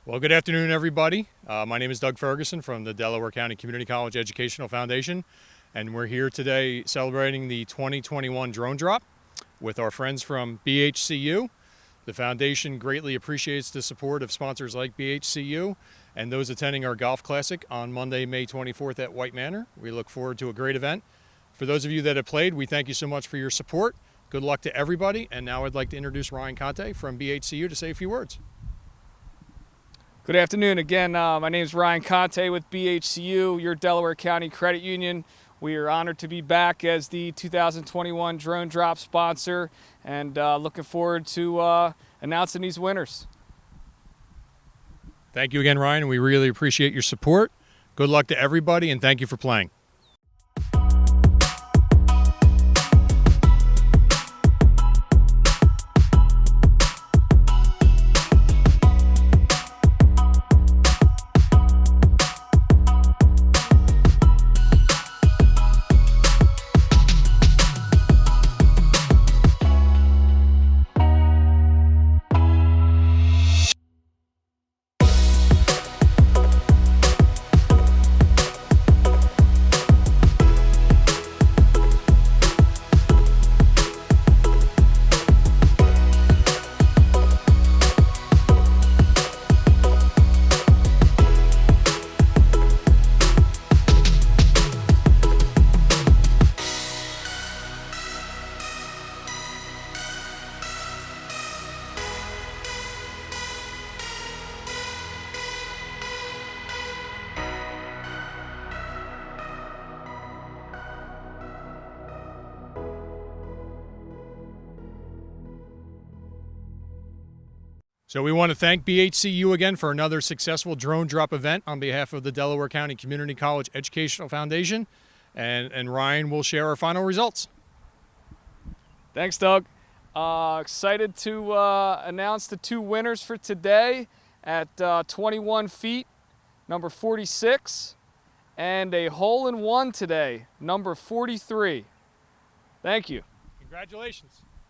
Well, good afternoon, everybody. My name is Doug Ferguson from the Delaware County Community College Educational Foundation, and we're here today celebrating the 2021 drone drop with our friends from BHCU. The foundation greatly appreciates the support of sponsors like BHCU and those attending our Golf Classic on Monday, May 24th at White Manor. We look forward to a great event. For those of you that have played, we thank you so much for your support. Good luck to everybody, and now I'd like to introduce Ryan Conte from BHCU to say a few words. Good afternoon. Again, my name is Ryan Conte with BHCU, your Delaware County Credit Union. We are honored to be back as the 2021 drone drop sponsor and looking forward to announcing these winners. Thank you again, Ryan. We really appreciate your support. Good luck to everybody, and thank you for playing. So we want to thank BHCU again for another successful drone drop event on behalf of the Delaware County Community College Educational Foundation. And Ryan will share our final results. Thanks, Doug. Excited to announce the two winners for today at 21 feet, number 46, and a hole-in-one today, number 43. Thank you. Congratulations.